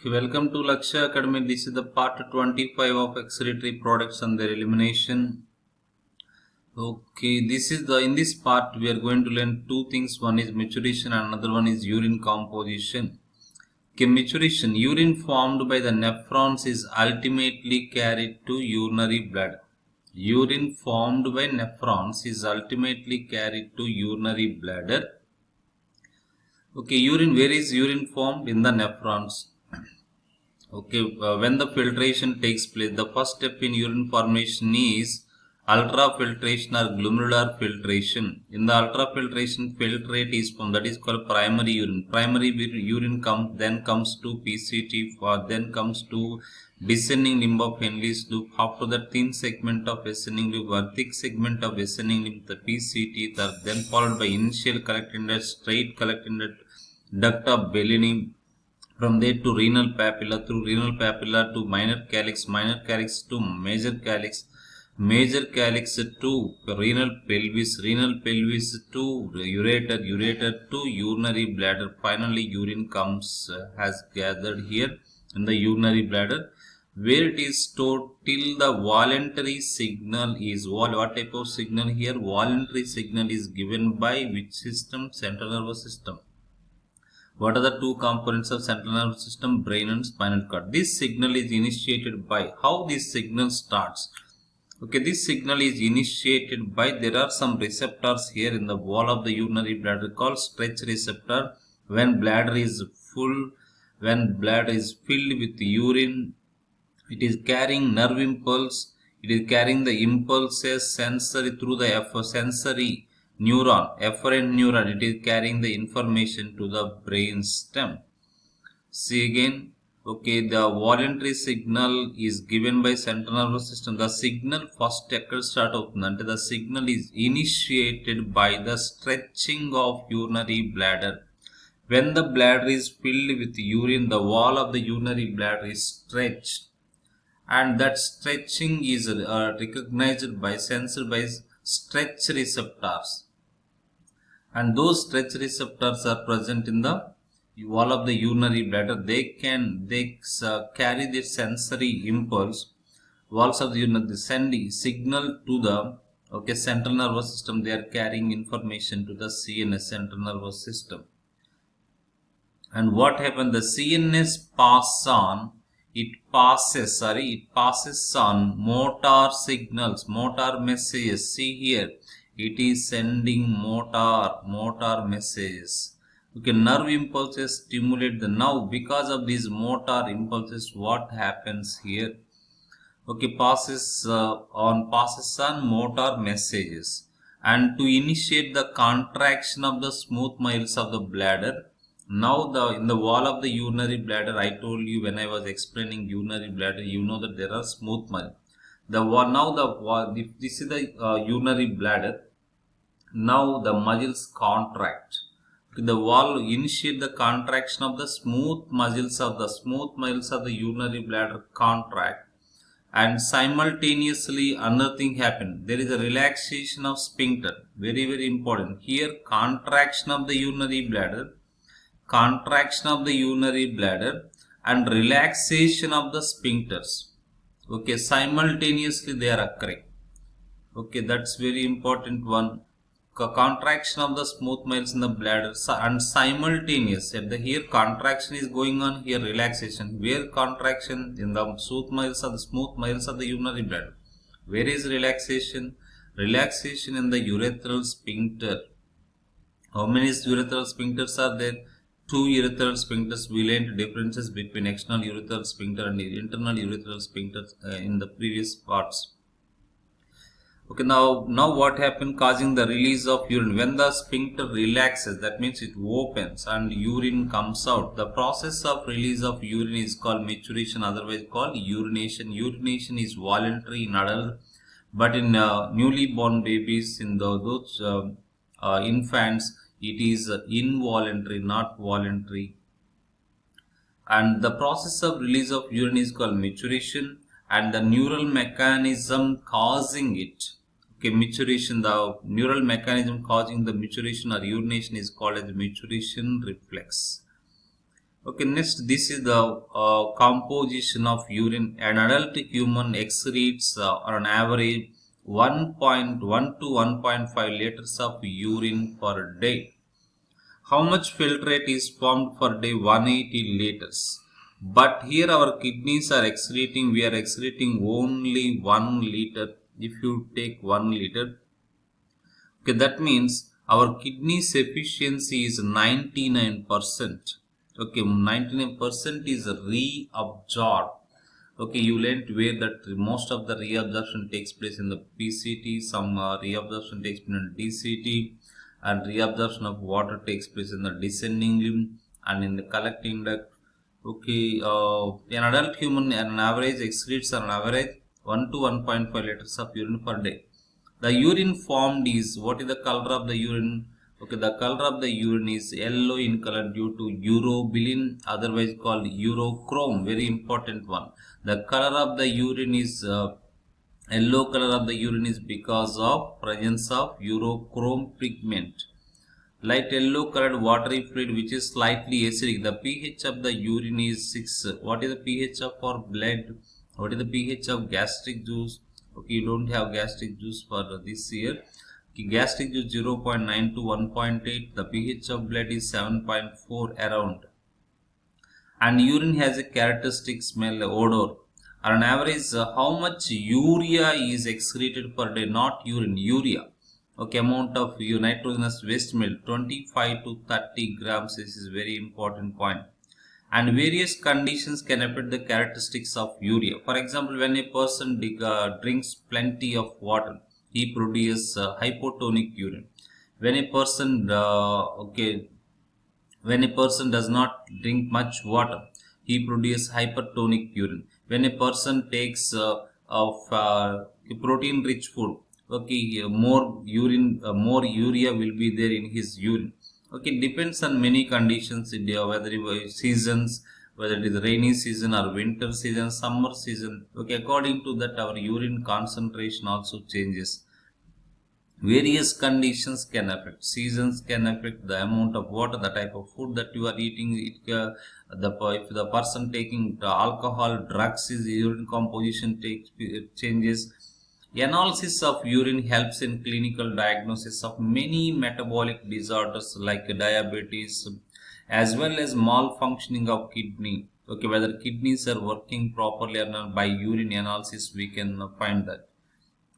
Welcome to Lakshya Academy. This is the part 25 of excretory products and their elimination. This is in this part we are going to learn two things. One is maturation and another one is urine composition. Maturation. Urine formed by the nephrons is ultimately carried to urinary bladder. Urine formed by nephrons is ultimately carried to urinary bladder. Where is urine formed? In the nephrons. When the filtration takes place, the first step in urine formation is ultrafiltration or glomerular filtration. In the ultrafiltration, filtrate is formed, that is called primary urine. Primary urine comes to PCT, then comes to descending limb of Henle's loop. After the thin segment of ascending loop or thick segment of ascending limb, the PCT, then followed by initial collecting duct, straight collecting duct of Bellini. From there to renal papilla, through renal papilla to minor calyx to major calyx to renal pelvis to ureter to urinary bladder. Finally, urine has gathered here in the urinary bladder, where it is stored till the voluntary signal is. What type of signal here? Voluntary signal is given by which system? Central nervous system. What are the two components of central nervous system? Brain and spinal cord. This signal is initiated by, how this signal starts? This signal is initiated by, there are some receptors here in the wall of the urinary bladder called stretch receptor. When bladder is filled with urine, it is carrying nerve impulse. It is carrying the impulses sensory through the sensory efferent neuron. It is carrying the information to the brain stem. See again, the voluntary signal is given by central nervous system. The signal first start అవుతుందంటే the signal is initiated by the stretching of urinary bladder. When the bladder is filled with urine, the wall of the urinary bladder is stretched, and that stretching is recognized by sensor by stretch receptors. And those stretch receptors are present in the wall of the urinary bladder. They carry the sensory impulse. Walls of the urinary sending signal to the central nervous system. They are carrying information to the CNS, central nervous system. And what happened? The CNS passes on motor signals, motor messages. See here, it is sending motor messages. Nerve impulses stimulate the now. Because of these motor impulses, what happens here? Passes on motor messages, and to initiate the contraction of the smooth muscles of the bladder. Now in the wall of the urinary bladder, I told you when I was explaining urinary bladder, you know that there are smooth muscles. This is the urinary bladder. Now the muscles contract. The wall initiate the contraction of the smooth muscles of the urinary bladder contract, and simultaneously another thing happened. There is a relaxation of sphincter. Very, very important. Here, contraction of the urinary bladder and relaxation of the sphincters. Simultaneously they are occurring. That's very important one. Contraction of the smooth muscles in the bladder and simultaneous. Here contraction is going on, here relaxation. Where contraction? In the smooth muscles of the urinary bladder. Where is relaxation? Relaxation in the urethral sphincter. How many urethral sphincters are there? 2 urethral sphincters. We learned differences between external urethral sphincter and internal urethral sphincter in the previous parts. Now what happened? Causing the release of urine. When the sphincter relaxes, that means it opens and urine comes out. The process of release of urine is called maturation, otherwise called urination. Urination is voluntary in adult, but in newly born babies, in those infants, it is involuntary, not voluntary. And the process of release of urine is called maturation, and the neural mechanism causing it. Maturation, the neural mechanism causing the maturation or urination is called as maturation reflex. Okay, next, this is the composition of urine. An adult human excretes on average 1.1 to 1.5 liters of urine per day. How much filtrate is formed per day? 180 liters. But here our kidneys are excreting, we are excreting only 1 liter. If you take 1 liter, okay, that means our kidneys efficiency is 99%. Okay, 99% is reabsorbed. Okay, you learned where that most of the reabsorption takes place in the PCT, some reabsorption takes place in DCT, and reabsorption of water takes place in the descending limb and in the collecting duct. Okay, an adult human on average excretes on average 1 to 1.5 liters of urine per day. The urine formed is, what is the color of the urine? Okay, the color of the urine is yellow in color due to urobilin, otherwise called urochrome. Very important one. The color of the urine is yellow color of the urine is because of presence of urochrome pigment. Light yellow colored watery fluid which is slightly acidic. The pH of the urine is 6. What is the pH of our blood? What is the pH of gastric juice? Okay, you don't have gastric juice for this year. Okay, gastric juice 0.9 to 1.8. The pH of blood is 7.4 around. And urine has a characteristic smell, odor. On average, how much urea is excreted per day? Not urine, urea. Okay, amount of nitrogenous waste milk 25 to 30 grams. This is very important point. And various conditions can affect the characteristics of urea. For example, when a person drinks plenty of water, he produces hypotonic urine. When a person when a person does not drink much water, he produces hypertonic urine. When a person takes of protein-rich food, okay, more urea will be there in his urine. Okay, depends on many conditions, whether it was seasons, whether it is rainy season or winter season, summer season. Okay, according to that, our urine concentration also changes. Various conditions can affect, seasons can affect, the amount of water, the type of food that you are eating. If the person taking the alcohol, drugs, his urine composition changes. Analysis of urine helps in clinical diagnosis of many metabolic disorders like diabetes, as well as malfunctioning of kidney. Okay, whether kidneys are working properly or not, by urine analysis we can find that.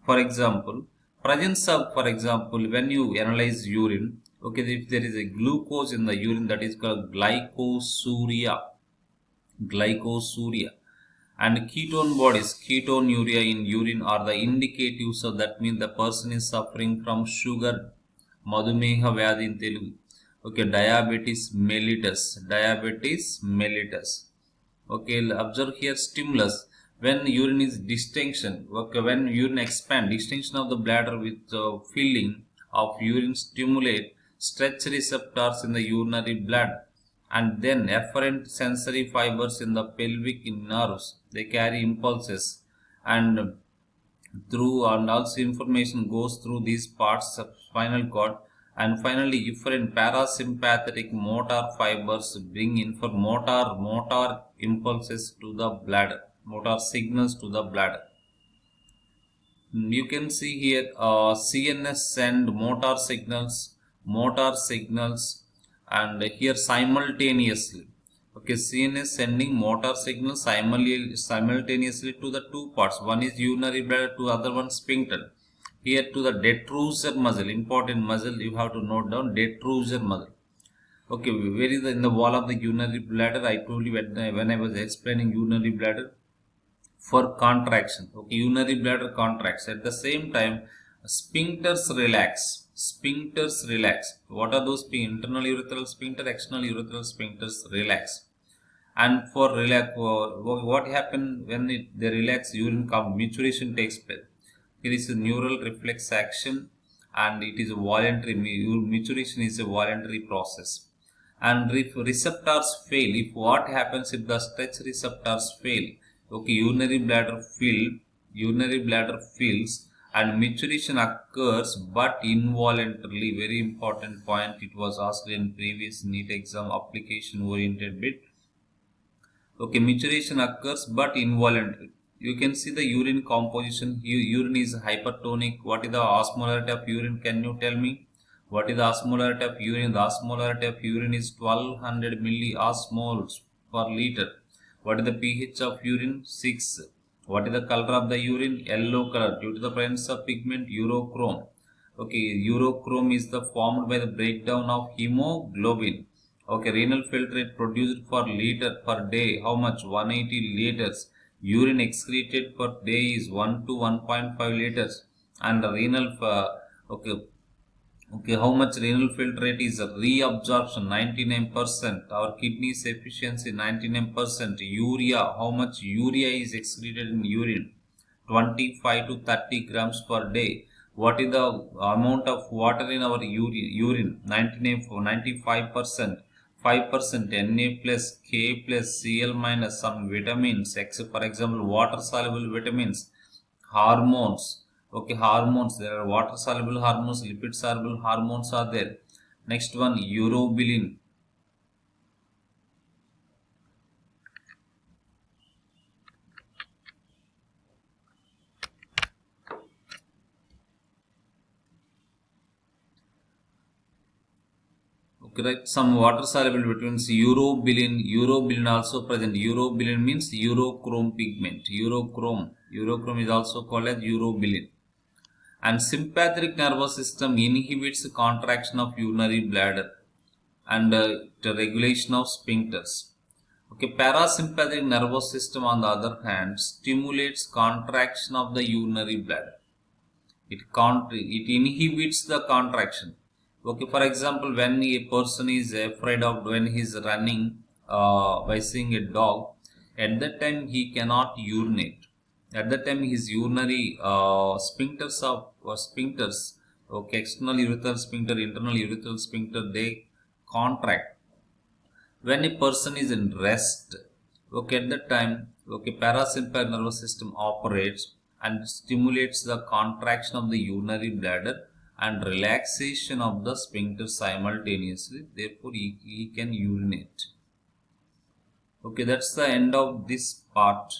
For example, presence of, for example, when you analyze urine, okay, if there is a glucose in the urine, that is called glycosuria, glycosuria, and ketone bodies, ketonuria in urine are the indicatives. So that means the person is suffering from sugar, madhumeha vyadhi in Telugu. Okay, diabetes mellitus, diabetes mellitus. Okay, observe here stimulus. When urine is distension, okay, when urine expand, distension of the bladder with filling of urine stimulate stretch receptors in the urinary bladder, and then efferent sensory fibers in the pelvic nerves. They carry impulses and and also information goes through these parts of spinal cord, and finally efferent parasympathetic motor fibers bring motor impulses to the bladder, motor signals to the bladder. You can see here CNS send motor signals, and here simultaneously. Okay, CNS sending motor signals simultaneously to the two parts. One is urinary bladder, to other one sphincter. Here to the detrusor muscle, important muscle you have to note down, detrusor muscle. Okay, where is in the wall of the urinary bladder? I told you when I was explaining urinary bladder, for contraction. Okay, urinary bladder contracts. At the same time, sphincters relax. Sphincters relax. What are those? Internal urethral sphincter, external urethral sphincters relax. And for relax, what happens when they relax? Urine maturation takes place. It is a neural reflex action, and it is a voluntary. Maturation is a voluntary process. And if receptors fail, if what happens if the stretch receptors fail, okay, urinary bladder fills, and maturation occurs, but involuntarily. Very important point. It was asked in previous NEET exam application oriented bit. Okay, maturation occurs but involuntary. You can see the urine composition. Urine is hypertonic. What is the osmolarity of urine? Can you tell me? What is the osmolarity of urine? The osmolarity of urine is 1200 milliosmoles per liter. What is the pH of urine? 6. What is the color of the urine? Yellow color due to the presence of pigment urochrome. Okay, urochrome is the formed by the breakdown of hemoglobin. Okay, renal filtrate produced per liter per day. How much? 180 liters. Urine excreted per day is 1 to 1.5 liters. And the renal, okay, okay, how much renal filtrate is reabsorption? 99%. Our kidneys efficiency 99%. Urea, how much urea is excreted in urine? 25 to 30 grams per day. What is the amount of water in our urine? 95%. 5% Na plus K plus Cl minus some vitamins, except for example water soluble vitamins, hormones. Okay, hormones. There are water soluble hormones, lipid soluble hormones are there. Next one, urobilin. Okay, right. Some water soluble vitamins, urobilin also present. Urobilin means urochrome pigment. Urochrome is also called as urobilin. And sympathetic nervous system inhibits the contraction of urinary bladder and the regulation of sphincters. Okay, parasympathetic nervous system on the other hand stimulates contraction of the urinary bladder. It inhibits the contraction. Okay, for example, when a person is afraid of when he is running by seeing a dog, at that time he cannot urinate. At that time his urinary sphincters, okay, external urethral sphincter, internal urethral sphincter, they contract. When a person is in rest, okay, at that time, okay, parasympathetic nervous system operates and stimulates the contraction of the urinary bladder and relaxation of the sphincter simultaneously. Therefore he can urinate. Okay, that's the end of this part.